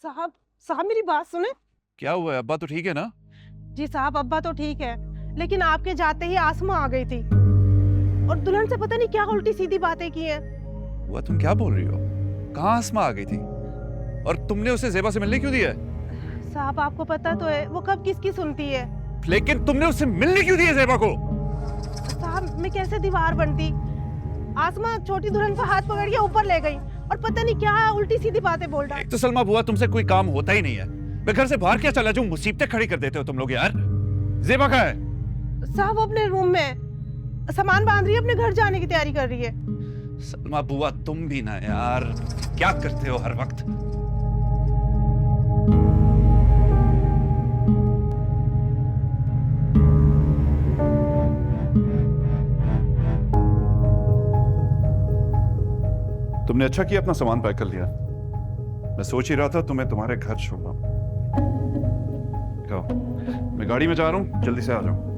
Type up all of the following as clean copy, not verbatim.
साहब साहब मेरी बात सुने। क्या हुआ है? अब्बा तो ठीक है ना? जी साहब, अब्बा तो ठीक है, लेकिन आपके जाते ही आसमा आ गई थी और दुल्हन से पता नहीं क्या उल्टी सीधी बातें की हैं। हुआ, तुम क्या बोल रही हो? कहाँ आसमा आ गई थी? और तुमने उसे ज़ेबा से मिलने क्यों दिया है? साहब आपको पता तो है वो कब किसकी सुनती है। लेकिन तुमने उससे मिलने क्यों दिया ज़ेबा को? साहब मैं कैसे दीवार बनती। आसमा छोटी दुल्हन का हाथ पकड़ के ऊपर ले गई और पता नहीं क्या उल्टी सीधी बातें बोल रहा। एक तो सलमा बुआ, तुमसे कोई काम होता ही नहीं है। मैं घर से बाहर क्या चला जाऊं? मुसीबतें खड़ी कर देते हो तुम लोग यार। ज़ेबा कहाँ है? साहब अपने रूम में सामान बांध रही है, अपने घर जाने की तैयारी कर रही है। सलमा बुआ तुम भी ना यार, क्या करते हो हर वक्त? तुमने अच्छा किया अपना सामान पैक कर लिया। मैं सोच ही रहा था तुम्हें तुम्हारे घर छोड़ना। कहो, मैं गाड़ी में जा रहा हूं, जल्दी से आ जाओ।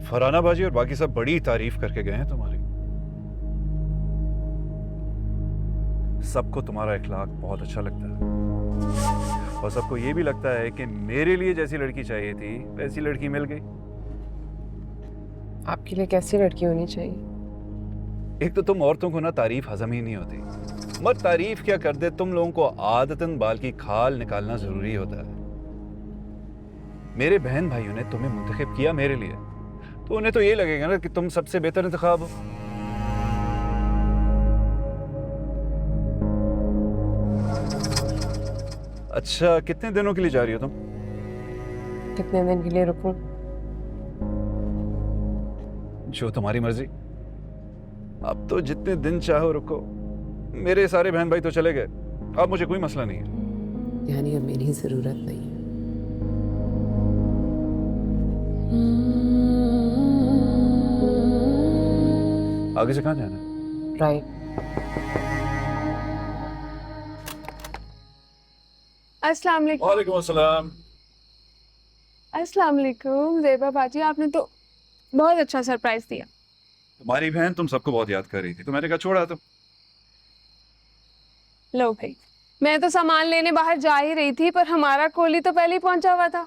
फरहाना बाजी और बाकी सब बड़ी तारीफ करके गए हैं तुम्हारी। सबको तुम्हारा इखलाक बहुत अच्छा लगता है और सबको यह भी लगता है कि मेरे लिए जैसी लड़की चाहिए थी वैसी लड़की मिल गई। आपके लिए कैसी लड़की होनी चाहिए? एक तो तुम औरतों को ना तारीफ हजम ही नहीं होती। मत तारीफ क्या कर दे, तुम लोगों को आदतन बाल की खाल निकालना जरूरी होता है। मेरे बहन भाइयों ने तुम्हें मुंतखब किया मेरे लिए, तो उन्हें तो ये लगेगा ना कि तुम सबसे बेहतर इंतखाब हो। अच्छा, कितने दिनों के लिए जा रही हो तुम? कितने दिन के लिए रुकूं? जो तुम्हारी मर्जी। अब तो जितने दिन चाहो रुको। मेरे सारे बहन भाई तो चले गए, अब मुझे कोई मसला नहीं है। यानी अब मेरी जरूरत नहीं है। आगे से कहाँ जाना है? राइट। अस्सलाम वालेकुम। वालेकुम अस्सलाम। अस्सलाम वालेकुम ज़ेबा बाजी, आपने तो बहुत अच्छा सरप्राइज दिया। तुम्हारी बहन तुम सबको बहुत याद कर रही थी, तो मैंने कहा छोड़ा तुम। लो भाई, मैं तो सामान लेने बाहर जा ही रही थी, पर हमारा कोली तो पहले ही पहुंचा हुआ था।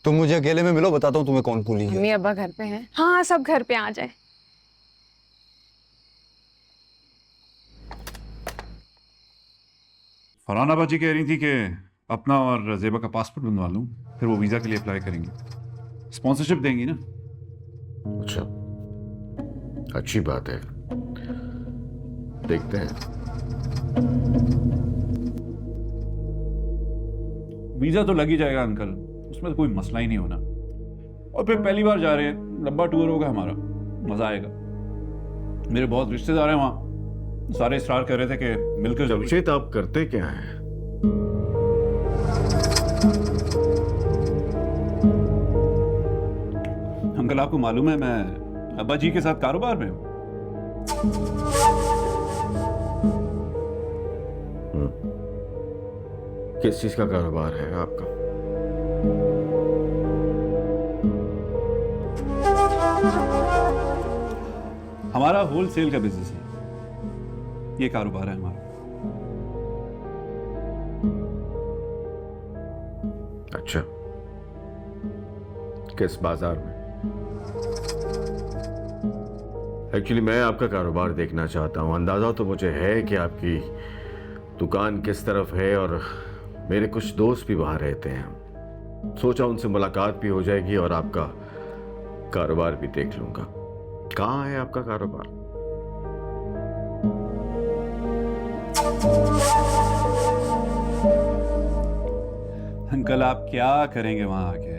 तुम मुझे अकेले में मिलो, बताता हूँ तुम्हें कौन कूली है। मम्मी अब्बा घर पे हैं? हाँ, सब घर पे आ जाए। फरहाना बाजी कह रही थी कि अपना और ज़ेबा का पासपोर्ट बनवा लूं, फिर वो वीज़ा के लिए अप्लाई करेंगी। स्पॉन्सरशिप देंगी ना? अच्छा, अच्छी बात है, देखते हैं। वीज़ा तो लग ही जाएगा अंकल, उसमें तो कोई मसला ही नहीं होना। और फिर पहली बार जा रहे हैं, लंबा टूर होगा हमारा, मज़ा आएगा। मेरे बहुत रिश्तेदार हैं वहाँ, सारे इसरार कर रहे थे कि मिलकर जरूर। जमशेद, आप करते क्या हैं? अंकल आपको मालूम है मैं अब्बा जी के साथ कारोबार में हूँ। किस चीज का कारोबार है आपका? हमारा होलसेल का बिजनेस है, ये कारोबार है हमारा। अच्छा, किस बाजार में? एक्चुअली मैं आपका कारोबार देखना चाहता हूं। अंदाजा तो मुझे है कि आपकी दुकान किस तरफ है, और मेरे कुछ दोस्त भी वहां रहते हैं। सोचा उनसे मुलाकात भी हो जाएगी और आपका कारोबार भी देख लूंगा। कहाँ है आपका कारोबार? अंकल आप क्या करेंगे वहां आके?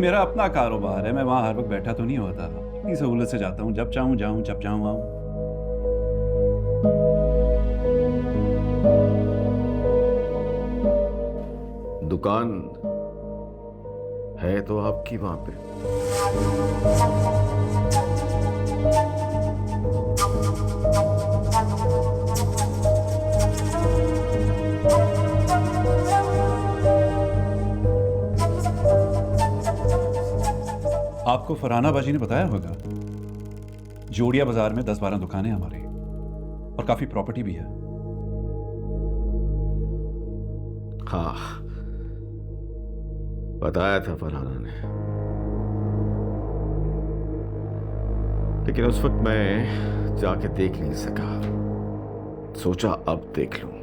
मेरा अपना कारोबार है, मैं वहां हर वक्त बैठा तो नहीं होता। इतनी सहूलत से जाता हूँ, जब चाहूँ जाऊँ, जब चाहूँ आऊँ। दुकान है तो आपकी वहां पे। आपको फरहाना बाजी ने बताया होगा, जोड़िया बाजार में 10-12 दुकानें हमारी और काफी प्रॉपर्टी भी है। हाँ, बताया था फरहाना ने, लेकिन उस वक्त मैं जाके देख नहीं सका। सोचा अब देख लूं।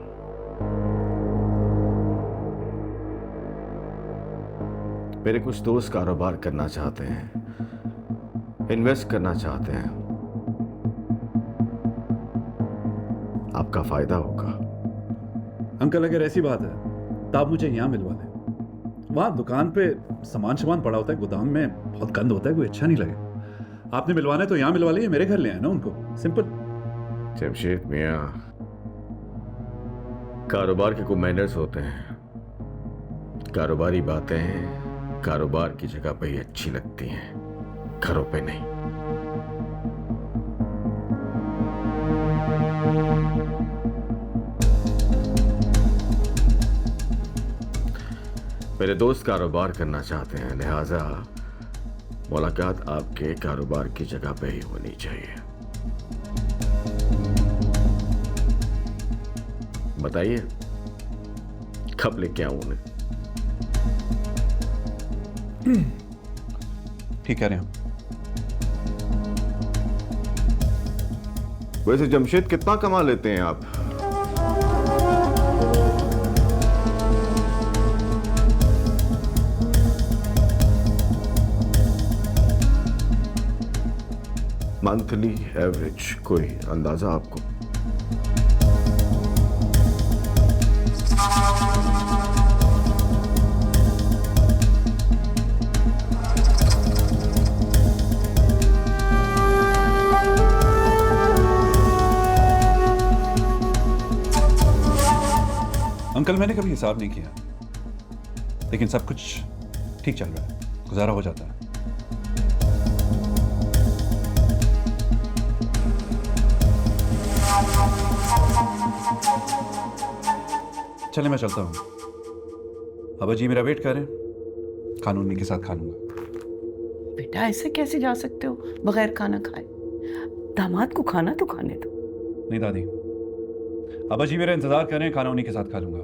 मेरे कुछ दोस्त कारोबार करना चाहते हैं, इन्वेस्ट करना चाहते हैं। आपका फायदा होगा। अंकल, अगर ऐसी बात है तो आप मुझे यहाँ मिलवा दें। वहाँ दुकान पे सामान पड़ा होता है, गोदाम में बहुत गंद होता है, कोई अच्छा नहीं लगे। आपने मिलवाना है तो यहाँ मिलवा लीजिए, मेरे घर ले आए ना उनको, सिंपल। जमशेद मियाँ, कारोबार के कुछ मैनर्स होते हैं। कारोबारी बातें कारोबार की जगह पे ही अच्छी लगती हैं, घरों पे नहीं। मेरे दोस्त कारोबार करना चाहते हैं, लिहाजा मुलाकात आपके कारोबार की जगह पे ही होनी चाहिए। बताइए कब लेके आऊं उन्हें? ठीक कह रहे हैं। वैसे जमशेद, कितना कमा लेते हैं आप? मंथली एवरेज कोई अंदाजा आपको? अंकल, मैंने कभी हिसाब नहीं किया, लेकिन सब कुछ ठीक चल रहा है, गुजारा हो जाता है। चले, मैं चलता हूँ। अब जी मेरा वेट करें, खाना उन्हीं के साथ खा लूंगा। बेटा, ऐसे कैसे जा सकते हो बगैर खाना खाए? दामाद को खाना तो खाने दो। नहीं दादी, अब जी मेरा इंतजार करें, खाना उन्हीं के साथ खा लूंगा।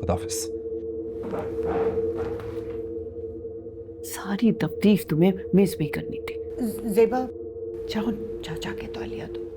खुदाफिज। सारी तफ्तीश तुम्हें मेज पे करनी थी। जेबा, जाओ जाके तो लिया दो।